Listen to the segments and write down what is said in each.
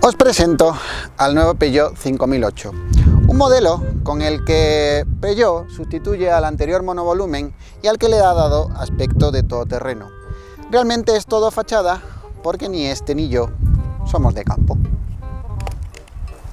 Os presento al nuevo Peugeot 5008, un modelo con el que Peugeot sustituye al anterior monovolumen y al que le ha dado aspecto de todoterreno. Realmente es todo fachada porque ni este ni yo somos de campo.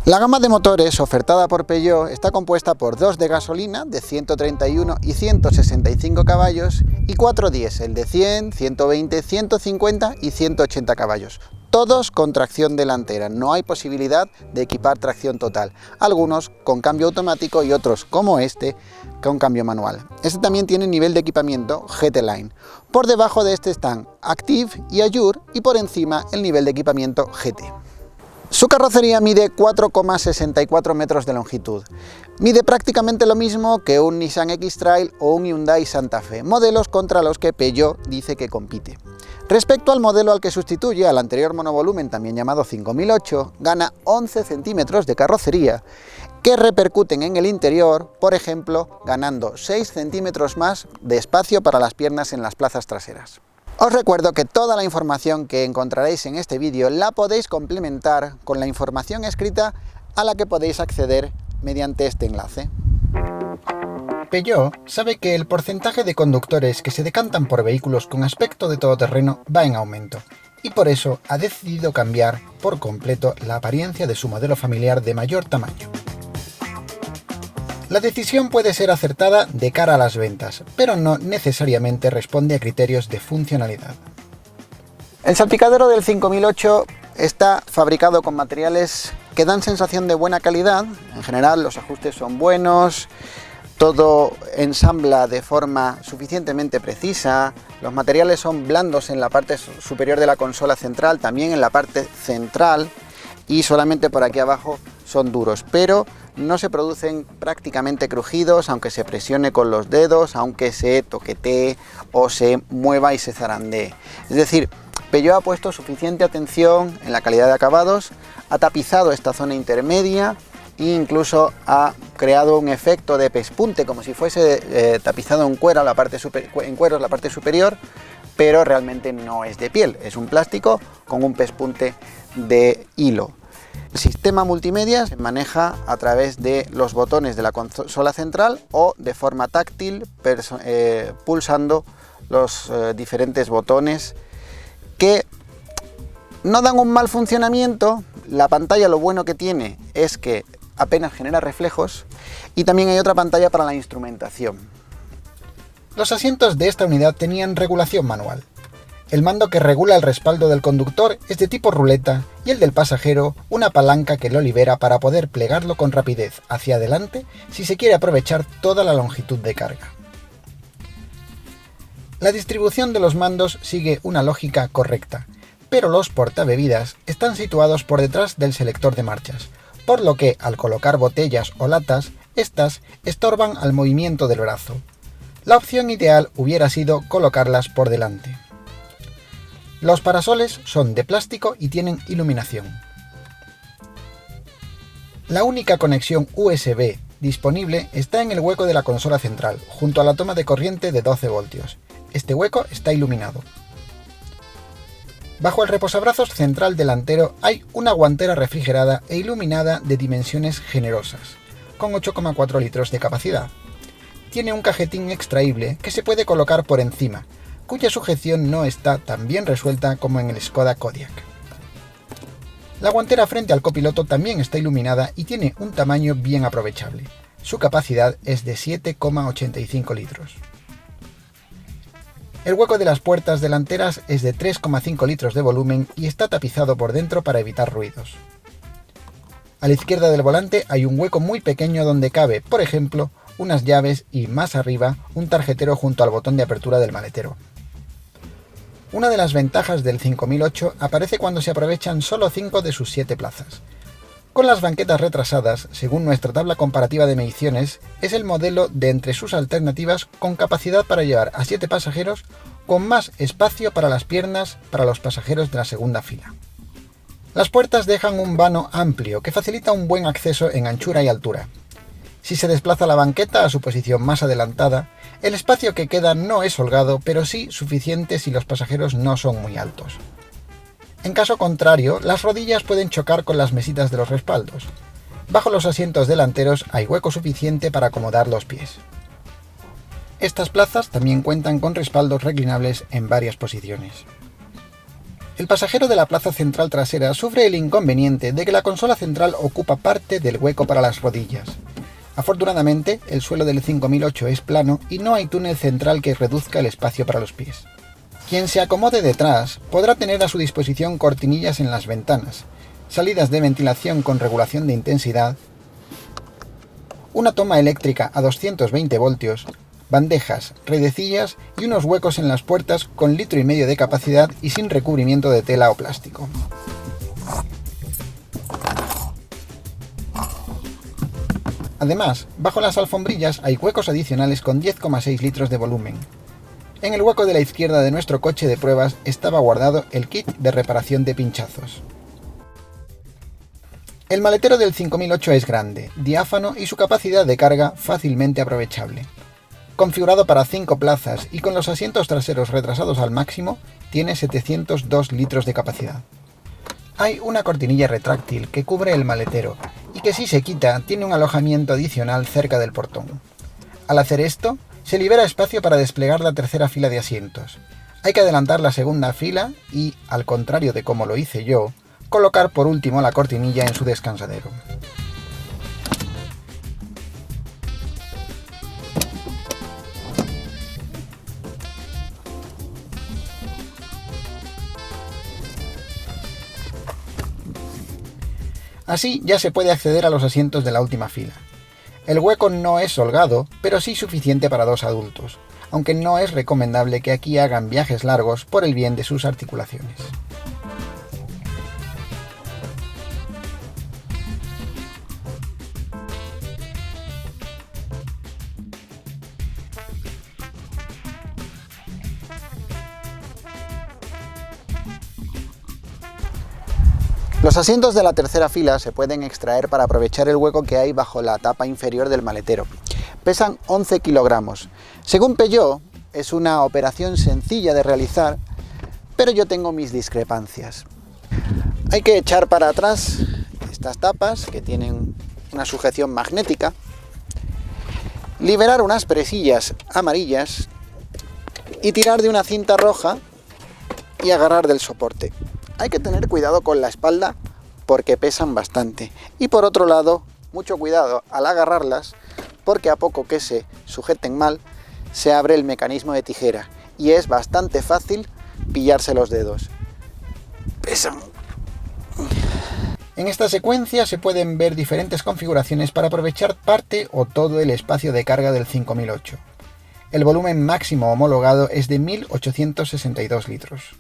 La gama de motores ofertada por Peugeot está compuesta por dos de gasolina de 131 y 165 caballos y 4 diésel de 100, 120, 150 y 180 caballos. Todos con tracción delantera, no hay posibilidad de equipar tracción total, algunos con cambio automático y otros, como este, con cambio manual. Este también tiene nivel de equipamiento GT Line. Por debajo de este están Active y Allure y por encima el nivel de equipamiento GT. Su carrocería mide 4,64 metros de longitud. Mide prácticamente lo mismo que un Nissan X-Trail o un Hyundai Santa Fe, modelos contra los que Peugeot dice que compite. Respecto al modelo al que sustituye, al anterior monovolumen, también llamado 5008, gana 11 centímetros de carrocería, que repercuten en el interior, por ejemplo, ganando 6 centímetros más de espacio para las piernas en las plazas traseras. Os recuerdo que toda la información que encontraréis en este vídeo la podéis complementar con la información escrita a la que podéis acceder mediante este enlace. Peugeot sabe que el porcentaje de conductores que se decantan por vehículos con aspecto de todoterreno va en aumento, y por eso ha decidido cambiar por completo la apariencia de su modelo familiar de mayor tamaño. La decisión puede ser acertada de cara a las ventas, pero no necesariamente responde a criterios de funcionalidad. El salpicadero del 5008 está fabricado con materiales que dan sensación de buena calidad. En general los ajustes son buenos, todo ensambla de forma suficientemente precisa, los materiales son blandos en la parte superior de la consola central, también en la parte central, y solamente por aquí abajo son duros, pero no se producen prácticamente crujidos, aunque se presione con los dedos, aunque se toquetee o se mueva y se zarandee. Es decir, Peugeot ha puesto suficiente atención en la calidad de acabados, ha tapizado esta zona intermedia e incluso ha creado un efecto de pespunte, como si fuese tapizado en cuero la parte superior, pero realmente no es de piel, es un plástico con un pespunte de hilo. El sistema multimedia se maneja a través de los botones de la consola central o de forma táctil, pulsando los diferentes botones que no dan un mal funcionamiento. La pantalla, lo bueno que tiene es que apenas genera reflejos, y también hay otra pantalla para la instrumentación. Los asientos de esta unidad tenían regulación manual. El mando que regula el respaldo del conductor es de tipo ruleta y el del pasajero una palanca que lo libera para poder plegarlo con rapidez hacia adelante si se quiere aprovechar toda la longitud de carga. La distribución de los mandos sigue una lógica correcta, pero los portabebidas están situados por detrás del selector de marchas, por lo que al colocar botellas o latas, estas estorban al movimiento del brazo. La opción ideal hubiera sido colocarlas por delante. Los parasoles son de plástico y tienen iluminación. La única conexión USB disponible está en el hueco de la consola central, junto a la toma de corriente de 12 voltios. Este hueco está iluminado. Bajo el reposabrazos central delantero hay una guantera refrigerada e iluminada de dimensiones generosas, con 8,4 litros de capacidad. Tiene un cajetín extraíble que se puede colocar por encima, cuya sujeción no está tan bien resuelta como en el Skoda Kodiaq. La guantera frente al copiloto también está iluminada y tiene un tamaño bien aprovechable. Su capacidad es de 7,85 litros. El hueco de las puertas delanteras es de 3,5 litros de volumen y está tapizado por dentro para evitar ruidos. A la izquierda del volante hay un hueco muy pequeño donde cabe, por ejemplo, unas llaves y más arriba un tarjetero junto al botón de apertura del maletero. Una de las ventajas del 5008 aparece cuando se aprovechan solo 5 de sus 7 plazas. Con las banquetas retrasadas, según nuestra tabla comparativa de mediciones, es el modelo de entre sus alternativas con capacidad para llevar a 7 pasajeros, con más espacio para las piernas para los pasajeros de la segunda fila. Las puertas dejan un vano amplio que facilita un buen acceso en anchura y altura. Si se desplaza la banqueta a su posición más adelantada, el espacio que queda no es holgado, pero sí suficiente si los pasajeros no son muy altos. En caso contrario, las rodillas pueden chocar con las mesitas de los respaldos. Bajo los asientos delanteros hay hueco suficiente para acomodar los pies. Estas plazas también cuentan con respaldos reclinables en varias posiciones. El pasajero de la plaza central trasera sufre el inconveniente de que la consola central ocupa parte del hueco para las rodillas. Afortunadamente, el suelo del 5008 es plano y no hay túnel central que reduzca el espacio para los pies. Quien se acomode detrás podrá tener a su disposición cortinillas en las ventanas, salidas de ventilación con regulación de intensidad, una toma eléctrica a 220 voltios, bandejas, redecillas y unos huecos en las puertas con 1,5 litros de capacidad y sin recubrimiento de tela o plástico. Además, bajo las alfombrillas hay huecos adicionales con 10,6 litros de volumen. En el hueco de la izquierda de nuestro coche de pruebas estaba guardado el kit de reparación de pinchazos. El maletero del 5008 es grande, diáfano y su capacidad de carga fácilmente aprovechable. Configurado para 5 plazas y con los asientos traseros retrasados al máximo, tiene 702 litros de capacidad. Hay una cortinilla retráctil que cubre el maletero y que si se quita tiene un alojamiento adicional cerca del portón. Al hacer esto, se libera espacio para desplegar la tercera fila de asientos. Hay que adelantar la segunda fila y, al contrario de como lo hice yo, colocar por último la cortinilla en su descansadero. Así ya se puede acceder a los asientos de la última fila. El hueco no es holgado, pero sí suficiente para 2 adultos, aunque no es recomendable que aquí hagan viajes largos por el bien de sus articulaciones. Los asientos de la tercera fila se pueden extraer para aprovechar el hueco que hay bajo la tapa inferior del maletero. Pesan 11 kilogramos. Según Peugeot, es una operación sencilla de realizar, pero yo tengo mis discrepancias. Hay que echar para atrás estas tapas, que tienen una sujeción magnética, liberar unas presillas amarillas y tirar de una cinta roja y agarrar del soporte. Hay que tener cuidado con la espalda porque pesan bastante. Y por otro lado, mucho cuidado al agarrarlas porque a poco que se sujeten mal, se abre el mecanismo de tijera y es bastante fácil pillarse los dedos. Pesan. En esta secuencia se pueden ver diferentes configuraciones para aprovechar parte o todo el espacio de carga del 5008. El volumen máximo homologado es de 1.862 litros.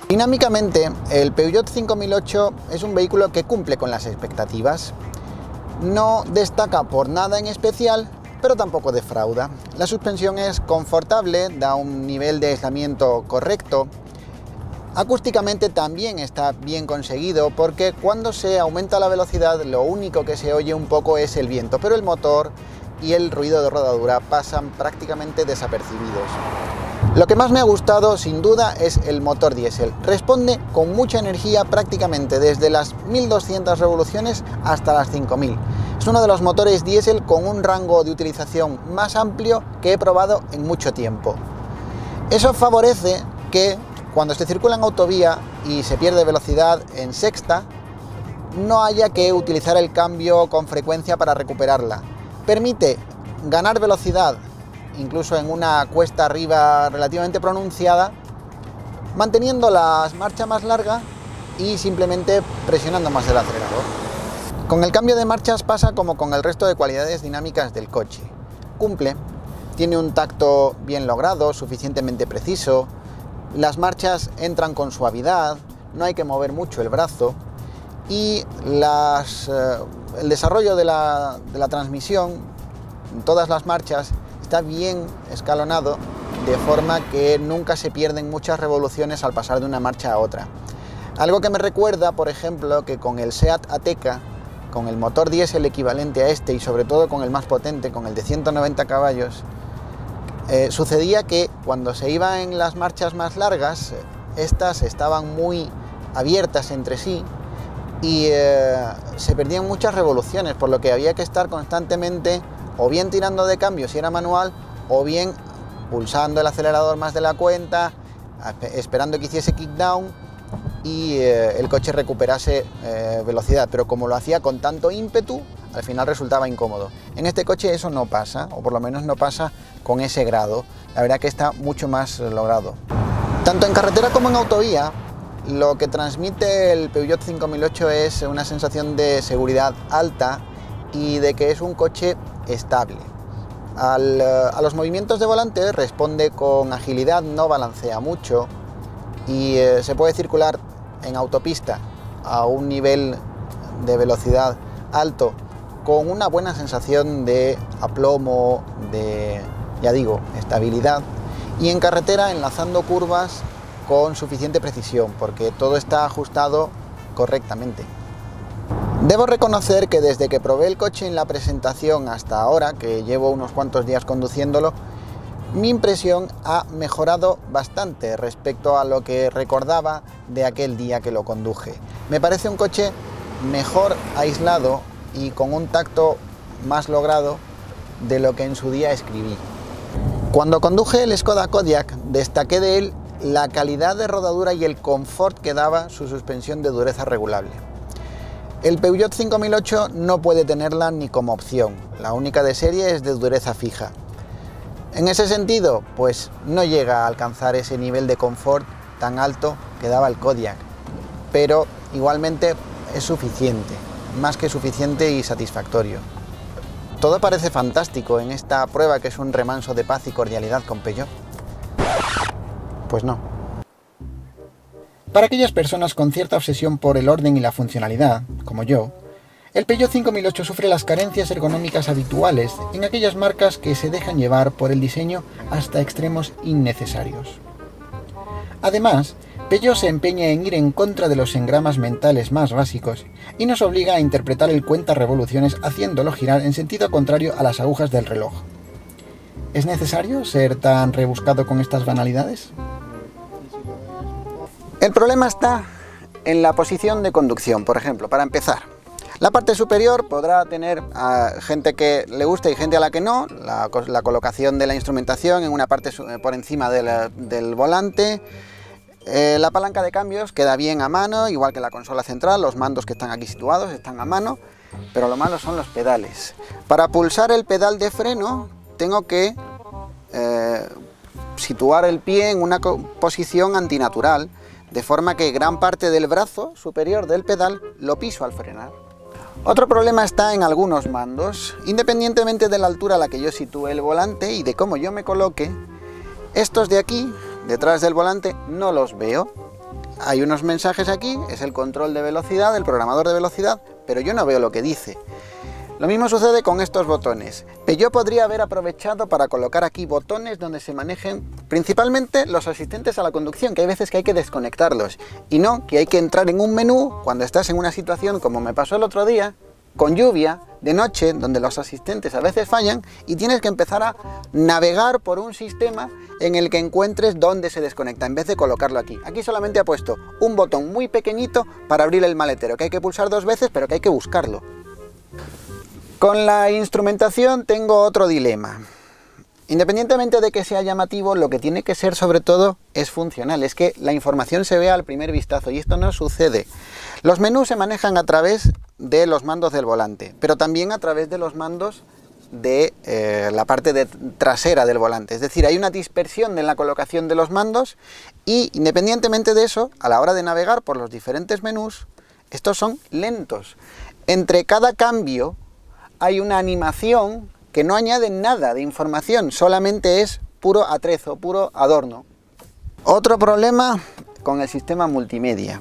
Dinámicamente, el Peugeot 5008 es un vehículo que cumple con las expectativas. No destaca por nada en especial, pero tampoco defrauda. La suspensión es confortable, da un nivel de aislamiento correcto. Acústicamente también está bien conseguido porque cuando se aumenta la velocidad lo único que se oye un poco es el viento, pero el motor y el ruido de rodadura pasan prácticamente desapercibidos. Lo que más me ha gustado sin duda es el motor diésel. Responde con mucha energía prácticamente desde las 1200 revoluciones hasta las 5000. Es uno de los motores diésel con un rango de utilización más amplio que he probado en mucho tiempo. Eso favorece que cuando se circula en autovía y se pierde velocidad en sexta, no haya que utilizar el cambio con frecuencia para recuperarla. Permite ganar velocidad incluso en una cuesta arriba relativamente pronunciada, manteniendo la marcha más larga y simplemente presionando más el acelerador. Con el cambio de marchas pasa como con el resto de cualidades dinámicas del coche. Cumple, tiene un tacto bien logrado, suficientemente preciso, las marchas entran con suavidad, no hay que mover mucho el brazo y el desarrollo de la transmisión en todas las marchas está bien escalonado, de forma que nunca se pierden muchas revoluciones al pasar de una marcha a otra. Algo que me recuerda, por ejemplo, que con el SEAT Ateca con el motor diésel equivalente a este y sobre todo con el más potente, con el de 190 caballos, sucedía que cuando se iba en las marchas más largas, estas estaban muy abiertas entre sí y se perdían muchas revoluciones, por lo que había que estar constantemente o bien tirando de cambio si era manual, o bien pulsando el acelerador más de la cuenta, esperando que hiciese kickdown y el coche recuperase velocidad, pero como lo hacía con tanto ímpetu, al final resultaba incómodo. En este coche eso no pasa, o por lo menos no pasa con ese grado. La verdad que está mucho más logrado. Tanto en carretera como en autovía, lo que transmite el Peugeot 5008 es una sensación de seguridad alta y de que es un coche estable. A los movimientos de volante responde con agilidad, no balancea mucho y se puede circular en autopista a un nivel de velocidad alto con una buena sensación de aplomo, de, ya digo, estabilidad, y en carretera enlazando curvas con suficiente precisión porque todo está ajustado correctamente. Debo reconocer que desde que probé el coche en la presentación hasta ahora, que llevo unos cuantos días conduciéndolo, mi impresión ha mejorado bastante respecto a lo que recordaba de aquel día que lo conduje. Me parece un coche mejor aislado y con un tacto más logrado de lo que en su día escribí. Cuando conduje el Skoda Kodiaq, destaqué de él la calidad de rodadura y el confort que daba su suspensión de dureza regulable. El Peugeot 5008 no puede tenerla ni como opción, la única de serie es de dureza fija. En ese sentido, pues no llega a alcanzar ese nivel de confort tan alto que daba el Kodiaq, pero igualmente es suficiente, más que suficiente y satisfactorio. Todo parece fantástico en esta prueba que es un remanso de paz y cordialidad con Peugeot. Pues no. Para aquellas personas con cierta obsesión por el orden y la funcionalidad, como yo, el Peugeot 5008 sufre las carencias ergonómicas habituales en aquellas marcas que se dejan llevar por el diseño hasta extremos innecesarios. Además, Peugeot se empeña en ir en contra de los engramas mentales más básicos y nos obliga a interpretar el cuenta-revoluciones haciéndolo girar en sentido contrario a las agujas del reloj. ¿Es necesario ser tan rebuscado con estas banalidades? El problema está en la posición de conducción, por ejemplo, para empezar. La parte superior podrá tener a gente que le guste y gente a la que no, la colocación de la instrumentación en una parte por encima del volante. La palanca de cambios queda bien a mano, igual que la consola central, los mandos que están aquí situados están a mano, pero lo malo son los pedales. Para pulsar el pedal de freno tengo que situar el pie en una posición antinatural, de forma que gran parte del brazo superior del pedal lo piso al frenar. Otro problema está en algunos mandos. Independientemente de la altura a la que yo sitúe el volante y de cómo yo me coloque, estos de aquí, detrás del volante, no los veo. Hay unos mensajes aquí, es el control de velocidad, el programador de velocidad, pero yo no veo lo que dice. Lo mismo sucede con estos botones. Peugeot podría haber aprovechado para colocar aquí botones donde se manejen principalmente los asistentes a la conducción, que hay veces que hay que desconectarlos, y no que hay que entrar en un menú cuando estás en una situación como me pasó el otro día, con lluvia, de noche, donde los asistentes a veces fallan y tienes que empezar a navegar por un sistema en el que encuentres dónde se desconecta, en vez de colocarlo aquí. Aquí solamente ha puesto un botón muy pequeñito para abrir el maletero, que hay que pulsar 2 veces, pero que hay que buscarlo. Con la instrumentación tengo otro dilema. Independientemente de que sea llamativo, lo que tiene que ser sobre todo es funcional, es que la información se vea al primer vistazo y esto no sucede. Los menús se manejan a través de los mandos del volante, pero también a través de los mandos de la parte trasera del volante, es decir, hay una dispersión en la colocación de los mandos y independientemente de eso, a la hora de navegar por los diferentes menús, estos son lentos. Entre cada cambio hay una animación que no añade nada de información, solamente es puro atrezo, puro adorno. Otro problema con el sistema multimedia.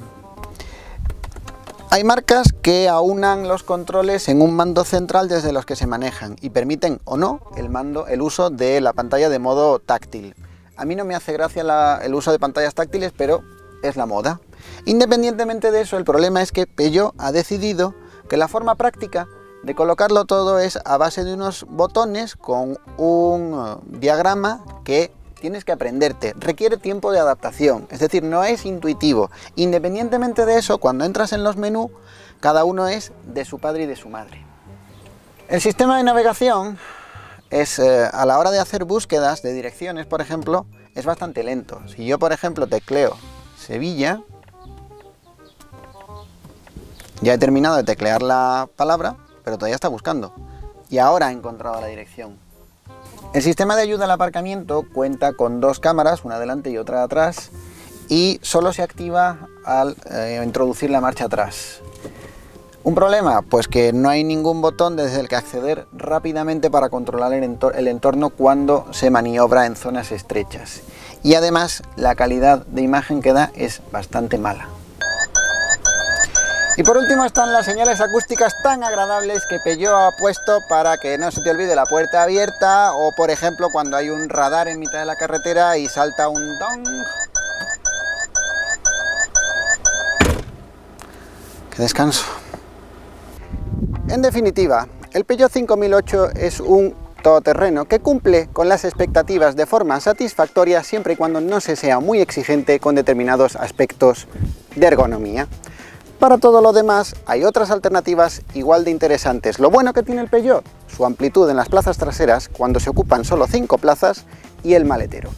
Hay marcas que aunan los controles en un mando central desde los que se manejan y permiten o no el uso de la pantalla de modo táctil. A mí no me hace gracia el uso de pantallas táctiles, pero es la moda. Independientemente de eso, el problema es que Peugeot ha decidido que la forma práctica de colocarlo todo es a base de unos botones con un diagrama que tienes que aprenderte, requiere tiempo de adaptación, es decir, no es intuitivo. Independientemente de eso, cuando entras en los menús, cada uno es de su padre y de su madre. El sistema de navegación es, a la hora de hacer búsquedas de direcciones, por ejemplo, es bastante lento. Si yo, por ejemplo, tecleo Sevilla, ya he terminado de teclear la palabra, pero todavía está buscando. Y ahora he encontrado la dirección. El sistema de ayuda al aparcamiento cuenta con dos cámaras, una delante y otra atrás, y solo se activa al introducir la marcha atrás. ¿Un problema? Pues que no hay ningún botón desde el que acceder rápidamente para controlar el entorno cuando se maniobra en zonas estrechas. Y además la calidad de imagen que da es bastante mala. Y por último están las señales acústicas tan agradables que Peugeot ha puesto para que no se te olvide la puerta abierta, o por ejemplo cuando hay un radar en mitad de la carretera y salta un dong. ¡Qué descanso! En definitiva, el Peugeot 5008 es un todoterreno que cumple con las expectativas de forma satisfactoria siempre y cuando no se sea muy exigente con determinados aspectos de ergonomía. Para todo lo demás hay otras alternativas igual de interesantes. Lo bueno que tiene el Peugeot, su amplitud en las plazas traseras cuando se ocupan solo 5 plazas y el maletero.